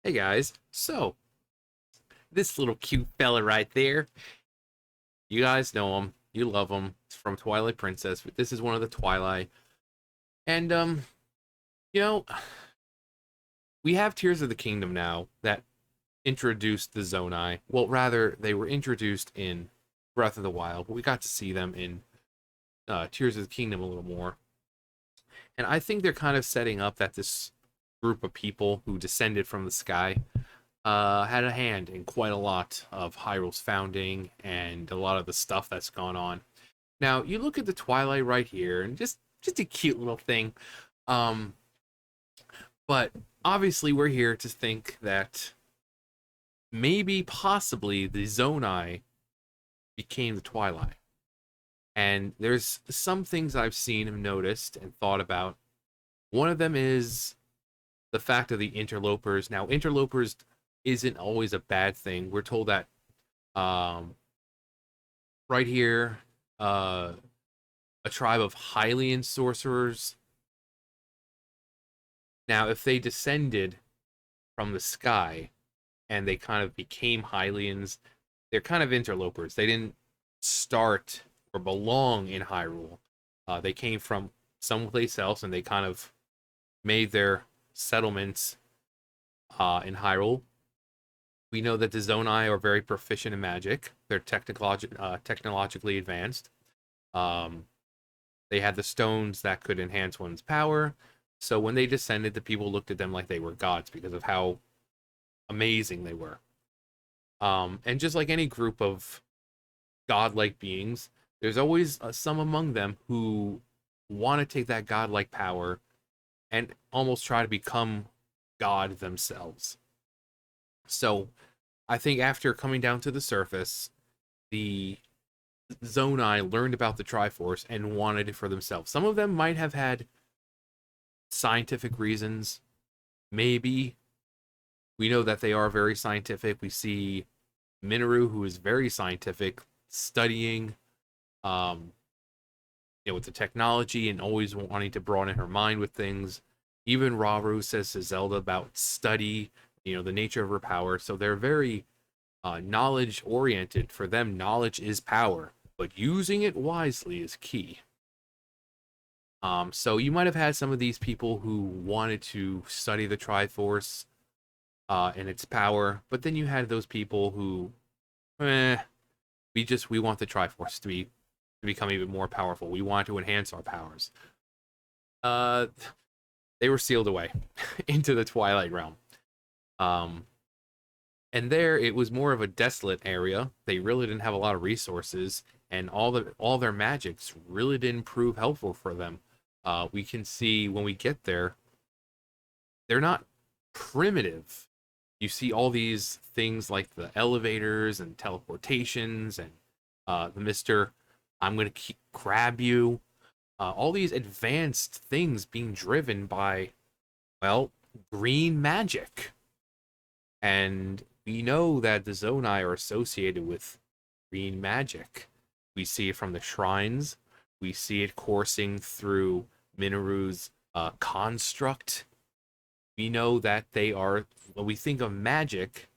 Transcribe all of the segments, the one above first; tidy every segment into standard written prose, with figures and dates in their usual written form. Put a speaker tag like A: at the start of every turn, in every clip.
A: Hey guys, so this little cute fella right there, you guys know him, you love him. It's from Twilight Princess. This is one of the Twilight, and you know, we have Tears of the Kingdom now that introduced the Zonai. Well, rather, they were introduced in Breath of the Wild, but we got to see them in Tears of the Kingdom a little more. And I think they're kind of setting up that this group of people who descended from the sky had a hand in quite a lot of Hyrule's founding and a lot of the stuff that's gone on. Now, you look at the Twilight right here, and just a cute little thing. Um, but obviously, we're here to think that maybe, possibly, the Zonai became the Twilight. And there's some things I've seen and noticed and thought about. One of them is the fact of the interlopers. Now, interlopers isn't always a bad thing. We're told that um, right here, uh, a tribe of Hylian sorcerers. Now, if they descended from the sky and they kind of became Hylians, they're kind of interlopers. They didn't start or belong in Hyrule. They came from someplace else and they kind of made their settlements in Hyrule. We know that the Zonai are very proficient in magic. They're technologically advanced. Um, they had the stones that could enhance one's power. So when they descended, the people looked at them like they were gods because of how amazing they were. And just like any group of godlike beings, there's always some among them who want to take that godlike power and almost try to become God themselves. So I think after coming down to the surface, the Zonai learned about the Triforce and wanted it for themselves. Some of them might have had scientific reasons. Maybe we know that they are very scientific. We see Minoru, who is very scientific, studying, um, with the technology and always wanting to broaden her mind with things. Even Rauru says to Zelda about study, the nature of her power. So they're very knowledge oriented. For them, knowledge is power, but using it wisely is key. So you might have had some of these people who wanted to study the Triforce and its power, but then you had those people who, we want the Triforce to become even more powerful. We want to enhance our powers. Uh, they were sealed away into the Twilight Realm. Um, and there it was more of a desolate area. They really didn't have a lot of resources, and all their magics really didn't prove helpful for them. We can see when we get there, they're not primitive. You see all these things like the elevators and teleportations and the Mister, I'm gonna grab you. All these advanced things being driven by, well, green magic. And we know that the Zonai are associated with green magic. We see it from the shrines. We see it coursing through Minoru's construct. We know that they are, when we think of magic,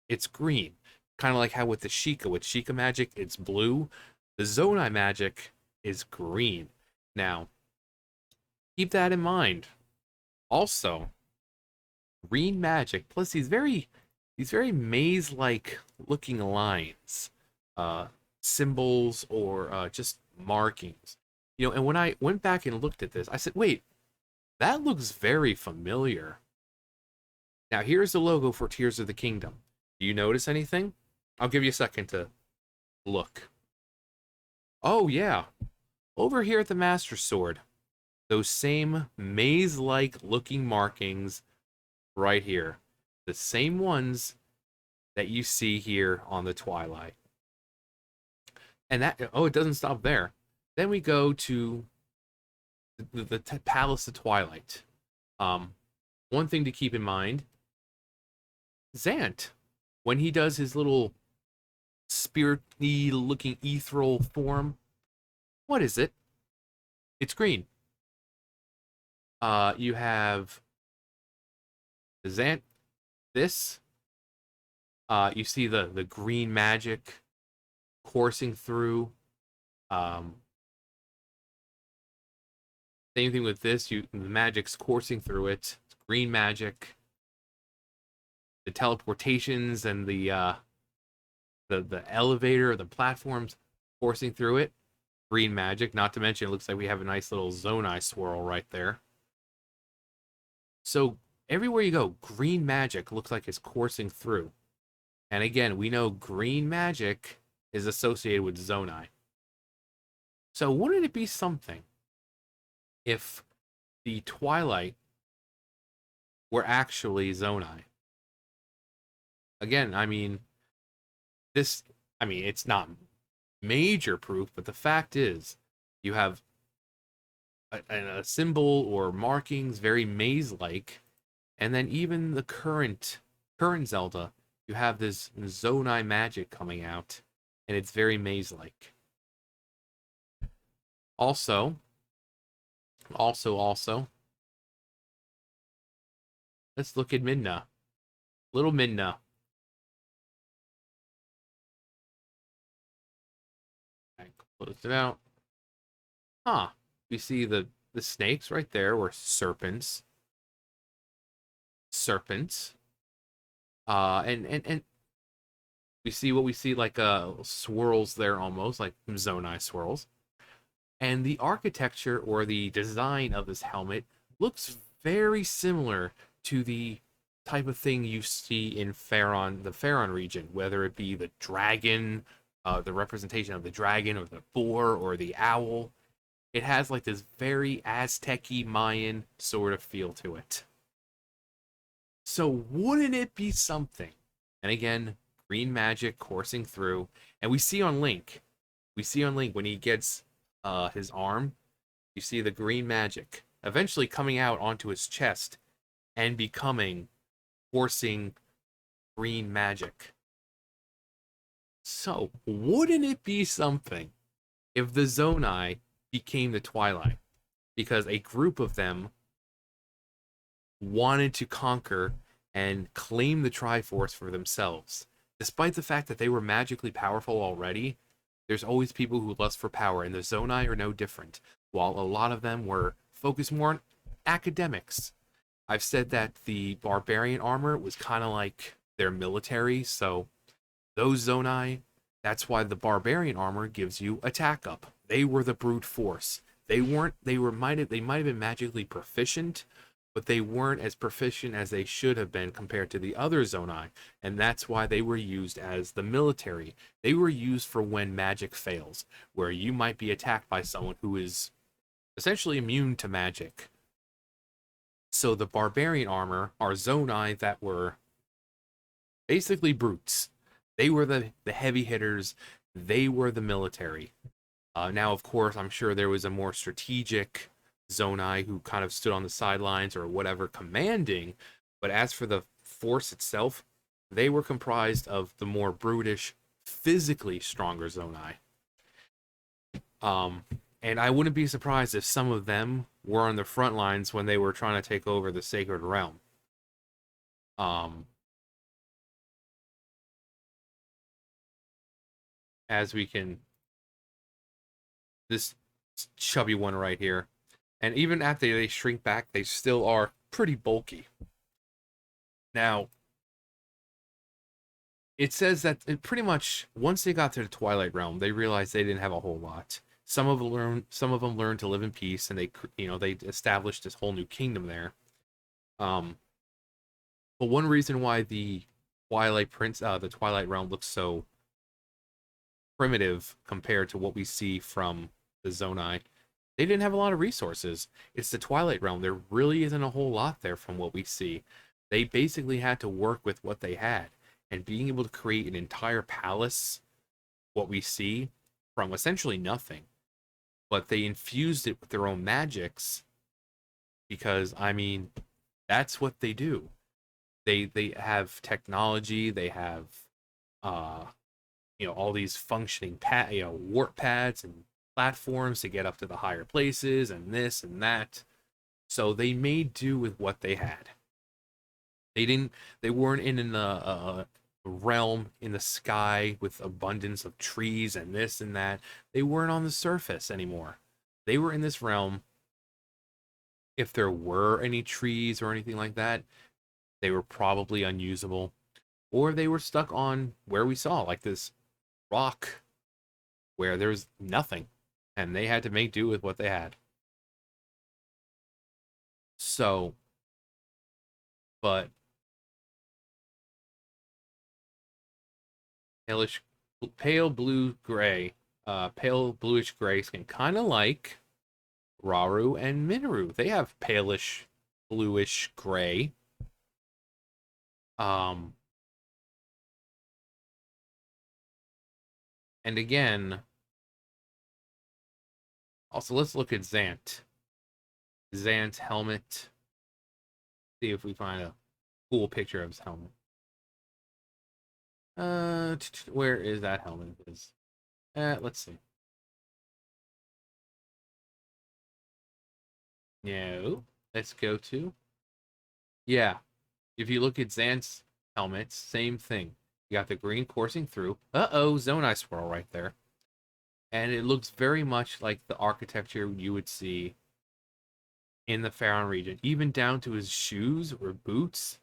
A: it's green. Kind of like how with the Sheikah, with Sheikah magic, it's blue. The Zonai magic is green. Now, keep that in mind. Also, green magic plus these very maze-like looking lines, uh, symbols or just markings. And when I went back and looked at this, I said, "Wait, that looks very familiar." Now here's the logo for Tears of the Kingdom. Do you notice anything? I'll give you a second to look. Oh yeah, over here at the Master Sword, those same maze-like looking markings right here. The same ones that you see here on the Twilight. And it doesn't stop there. Then we go to the Palace of Twilight. Um, One thing to keep in mind, Zant, when he does his little spirity looking ethereal form, what is it? It's green. You have Zant This, you see the green magic coursing through. Um, Same thing with this. The magic's coursing through it. It's green magic. The teleportations and the elevator, the platforms coursing through it. Green magic. Not to mention, it looks like we have a nice little Zonai swirl right there. So everywhere you go, green magic looks like it's coursing through. And again, we know green magic is associated with Zonai. So wouldn't it be something if the Twilight were actually Zonai? Again, I mean, this, I mean, it's not major proof, but the fact is, you have a symbol or markings very maze-like, and then even the current Zelda, you have this Zonai magic coming out, and it's very maze-like. Also, also, let's look at Midna. Little Midna. Close it out. Huh. We see the snakes right there were serpents. Serpents. And we see what we see like swirls there almost, like Zonai swirls. And the architecture or the design of this helmet looks very similar to the type of thing you see in Faron, the Faron region, whether it be the dragon, the representation of the dragon, or the boar, or the owl. It has like this very Aztec-y Mayan sort of feel to it. So wouldn't it be something? And again, green magic coursing through, and we see on Link when he gets his arm, you see the green magic eventually coming out onto his chest and becoming coursing green magic. So wouldn't it be something if the Zonai became the Twilight? Because a group of them wanted to conquer and claim the Triforce for themselves. Despite the fact that they were magically powerful already, there's always people who lust for power, and the Zonai are no different. While a lot of them were focused more on academics, I've said that the barbarian armor was kind of like their military, so those Zonai, that's why the barbarian armor gives you attack up. They were the brute force. They might have been magically proficient, but they weren't as proficient as they should have been compared to the other Zonai, and that's why they were used as the military. They were used for when magic fails, where you might be attacked by someone who is essentially immune to magic. So the barbarian armor are Zonai that were basically brutes. They were the heavy hitters. They were the military. Now, of course, I'm sure there was a more strategic Zonai who kind of stood on the sidelines or whatever commanding. But as for the force itself, they were comprised of the more brutish, physically stronger Zonai. And I wouldn't be surprised if some of them were on the front lines when they were trying to take over the Sacred Realm. As we can, this chubby one right here, and even after they shrink back, they still are pretty bulky. Now, it says that it pretty much once they got to the Twilight Realm, they realized they didn't have a whole lot. Some of them learned to live in peace, and they established this whole new kingdom there. Um, but one reason why the Twilight Realm looks so primitive compared to what we see from the Zonai, they didn't have a lot of resources. It's the Twilight Realm. There really isn't a whole lot there from what we see. They basically had to work with what they had, and being able to create an entire palace, what we see, from essentially nothing. But they infused it with their own magics because, I mean, that's what they do. They have technology, they have uh all these functioning warp pads and platforms to get up to the higher places and this and that. So they made do with what they had. They didn't. They weren't in a realm in the sky with abundance of trees and this and that. They weren't on the surface anymore. They were in this realm. If there were any trees or anything like that, they were probably unusable, or they were stuck on where we saw, like this rock where there's nothing, and they had to make do with what they had. So, but palish, pale blue gray, pale bluish gray skin, kind of like Raru and Minoru. They have palish, bluish gray. Um, and again, also let's look at Zant. Zant's helmet. See if we find a cool picture of his helmet. Where is that helmet? Is let's see. No, let's go to, yeah. If you look at Zant's helmets, same thing. You got the green coursing through. Uh-oh, Zonai swirl right there. And it looks very much like the architecture you would see in the Faron region, even down to his shoes or boots,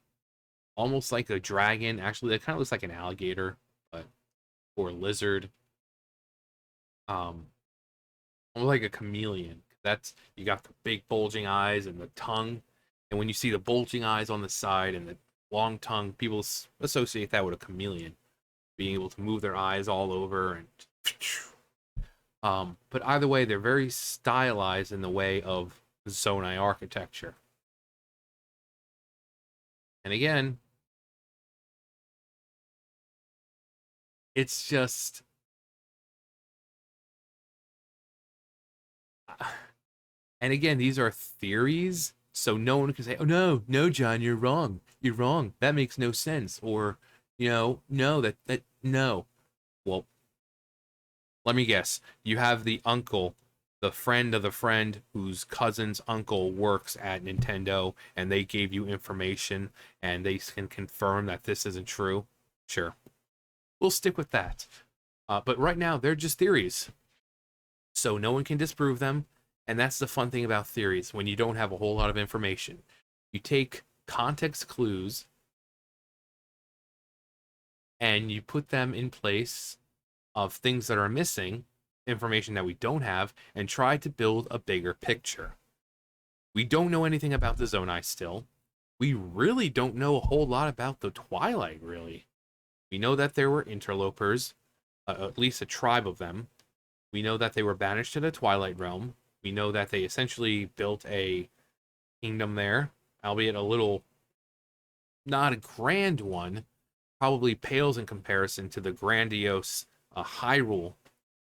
A: almost like a dragon. Actually, that kind of looks like an alligator, but or a lizard. Um, Almost like a chameleon. That's, you got the big bulging eyes and the tongue, and when you see the bulging eyes on the side and the long tongue, people associate that with a chameleon being able to move their eyes all over and. But either way, they're very stylized in the way of Zonai architecture. And again, it's just. And again, these are theories, so no one can say, "Oh no, no, John, you're wrong. You're wrong. That makes no sense." Or, no, that no. Well, let me guess. You have the uncle, the friend of the friend whose cousin's uncle works at Nintendo, and they gave you information, and they can confirm that this isn't true. Sure, we'll stick with that. But right now, they're just theories, so no one can disprove them. And that's the fun thing about theories when you don't have a whole lot of information. You take context clues and you put them in place of things that are missing, information that we don't have, and try to build a bigger picture. We don't know anything about the Zonai still. We really don't know a whole lot about the Twilight, really. We know that there were interlopers, at least a tribe of them. We know that they were banished to the Twilight Realm. We know that they essentially built a kingdom there, albeit a little, not a grand one, probably pales in comparison to the grandiose Hyrule,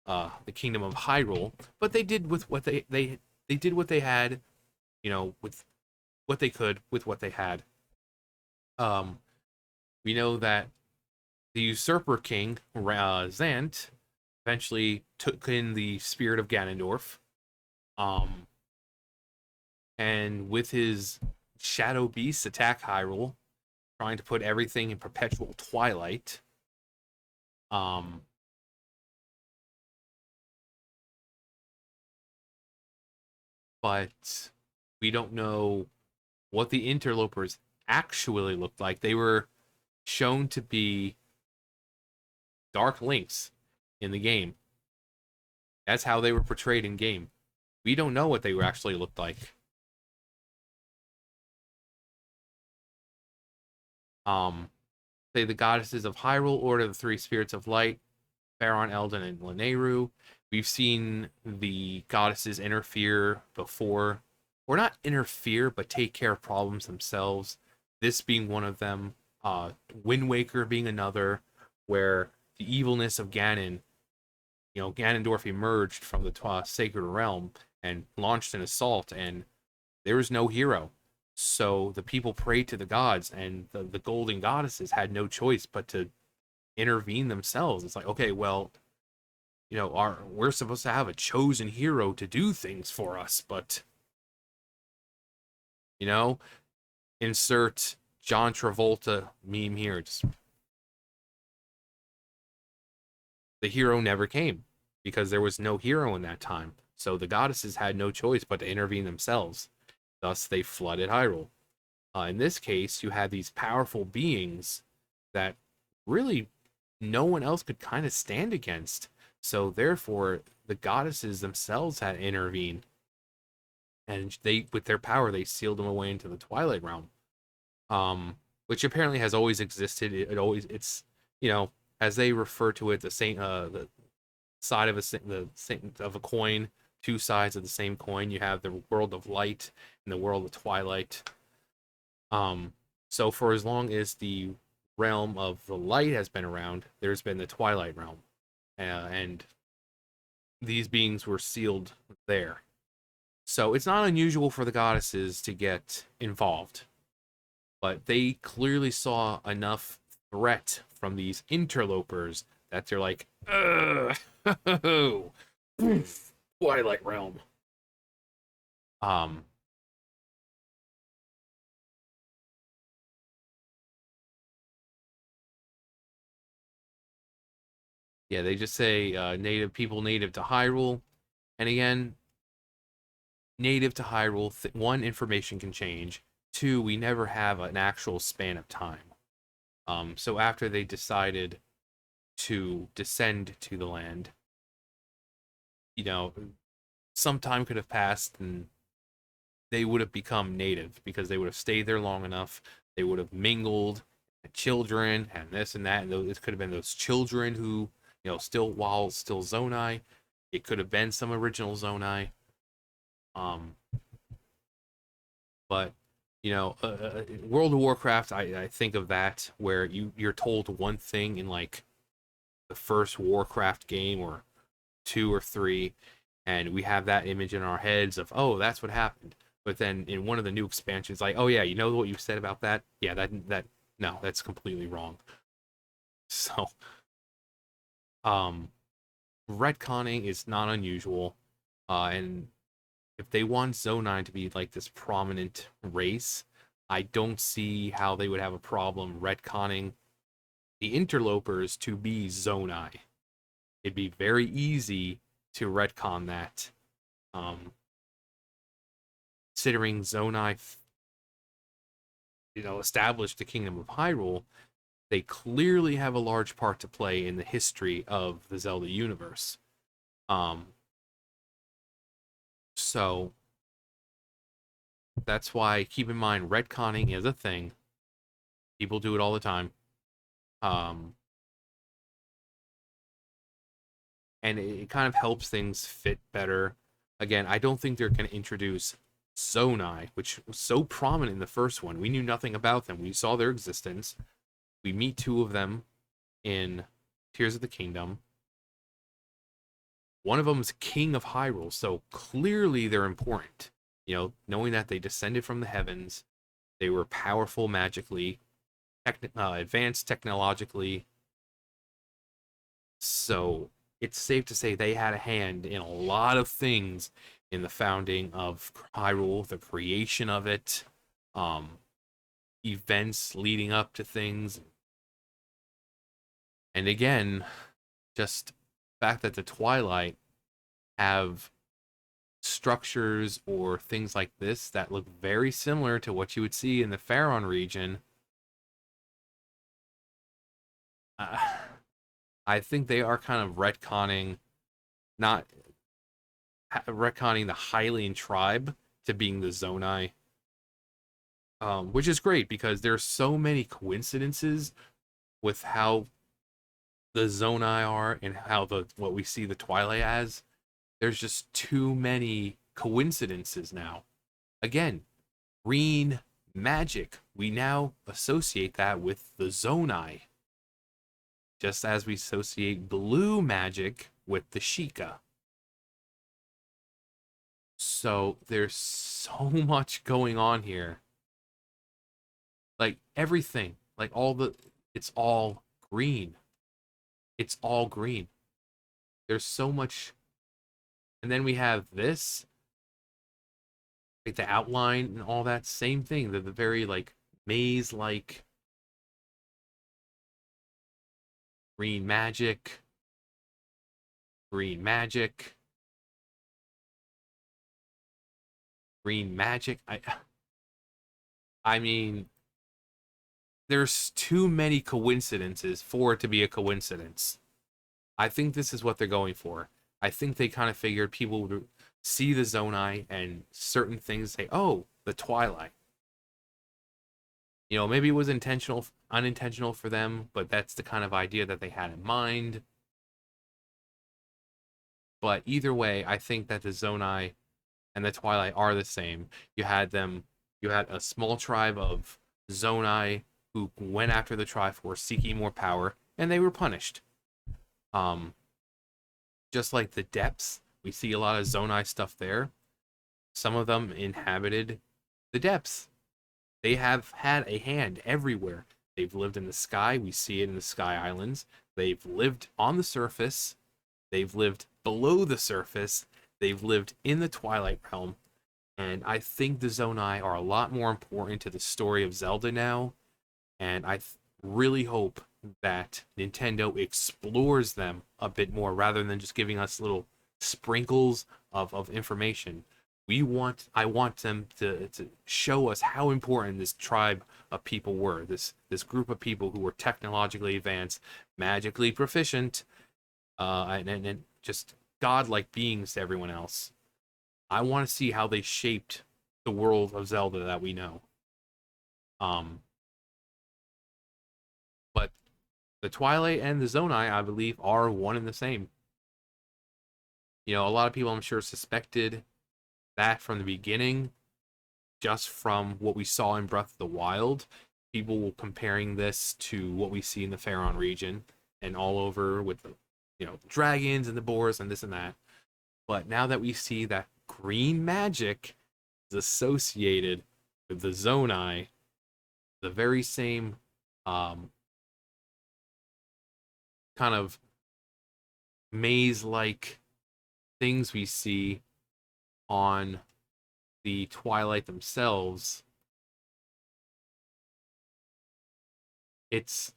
A: the kingdom of Hyrule. But they did with what they did what they had, with what they could with what they had. Um, we know that the usurper king Zant eventually took in the spirit of Ganondorf. Um, and with his shadow beasts attack Hyrule, trying to put everything in perpetual twilight. Um, but we don't know what the interlopers actually looked like. They were shown to be dark links in the game. That's how they were portrayed in game. We don't know what they actually looked like. Um, say the goddesses of Hyrule order the three spirits of light, Faron, Eldin, and Lanayru. We've seen the goddesses interfere before, or not interfere, but take care of problems themselves. This being one of them, Wind Waker being another, where the evilness of Ganon, Ganondorf emerged from the Sacred Realm and launched an assault, and there was no hero. So the people prayed to the gods, and the golden goddesses had no choice but to intervene themselves. It's like, okay, well, we're supposed to have a chosen hero to do things for us, but you know, insert John Travolta meme here. Just the hero never came because there was no hero in that time. So the goddesses had no choice but to intervene themselves. Thus, they flooded Hyrule. In this case, you had these powerful beings that really no one else could kind of stand against. So therefore, the goddesses themselves had to intervene, and they, with their power, they sealed them away into the Twilight Realm, which apparently has always existed. It's as they refer to it, the side of a coin, two sides of the same coin. You have the world of light and the world of twilight. So for as long as the realm of the light has been around, there's been the Twilight Realm, and these beings were sealed there. So it's not unusual for the goddesses to get involved, but they clearly saw enough threat from these interlopers that they're like, ugh, Twilight Realm. Um, yeah, they just say native people native to Hyrule, and again, native to Hyrule. One, information can change. Two, we never have an actual span of time. So after they decided to descend to the land, you know, some time could have passed and they would have become native because they would have stayed there long enough. They would have mingled, had children, and this and that. And it could have been those children who, still Zonai. It could have been some original Zonai. Um, but World of Warcraft, I think of that where you're told one thing in like the first Warcraft game or two or three, and we have that image in our heads of, oh, that's what happened. But then in one of the new expansions, like, oh yeah, you know what you said about that? Yeah, that no, that's completely wrong. So, um, retconning is not unusual, and if they want Zonai to be like this prominent race, I don't see how they would have a problem retconning the interlopers to be Zonai. It'd be very easy to retcon that. Considering Zonai, established the Kingdom of Hyrule, they clearly have a large part to play in the history of the Zelda universe. Um, so that's why keep in mind retconning is a thing. People do it all the time. Um, and it kind of helps things fit better. Again, I don't think they're going to introduce Zonai, which was so prominent in the first one. We knew nothing about them. We saw their existence. We meet two of them in Tears of the Kingdom. One of them is King of Hyrule, so clearly they're important. Knowing that they descended from the heavens, they were powerful magically, advanced technologically. So it's safe to say they had a hand in a lot of things in the founding of Hyrule, the creation of it, events leading up to things. And again, just the fact that the Twilight have structures or things like this that look very similar to what you would see in the Faron region. Uh, I think they are kind of retconning, not retconning the Hylian tribe to being the Zonai, which is great because there's so many coincidences with how the Zonai are and how what we see the Twilight as. There's just too many coincidences now. Again, green magic. We now associate that with the Zonai, just as we associate blue magic with the Sheikah. So there's so much going on here. Like everything, it's all green. It's all green. There's so much. And then we have this, like the outline and all that same thing. The very like maze-like green magic, green magic, green magic. I mean, there's too many coincidences for it to be a coincidence. I think this is what they're going for. I think they kind of figured people would see the Zonai and certain things say, "Oh, the Twilight." You know, maybe it was intentional, unintentional for them, but that's the kind of idea that they had in mind. But either way, I think that the Zonai and the Twilight are the same. You had them, you had a small tribe of Zonai who went after the Triforce seeking more power, and they were punished. Um, just like the depths, we see a lot of Zonai stuff there. Some of them inhabited the depths. They have had a hand everywhere. They've lived in the sky. We see it in the Sky Islands. They've lived on the surface. They've lived below the surface. They've lived in the Twilight Realm. And I think the Zonai are a lot more important to the story of Zelda now. And really hope that Nintendo explores them a bit more rather than just giving us little sprinkles of information. I want them to show us how important this tribe of people were, this group of people who were technologically advanced, magically proficient, and just godlike beings to everyone else. I want to see how they shaped the world of Zelda that we know. Um, but the Twilight and the Zonai, I believe, are one and the same. You know, a lot of people, I'm sure, suspected that from the beginning, just from what we saw in Breath of the Wild. People were comparing this to what we see in the Faron region and all over with the, dragons and the boars and this and that. But now that we see that green magic is associated with the Zonai, the very same kind of maze-like things we see on the Twilight themselves, it's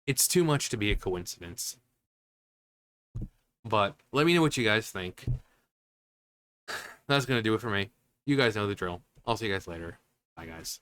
A: too much to be a coincidence. But let me know what you guys think. That's gonna do it for me. You guys know the drill. I'll see you guys later. Bye, guys.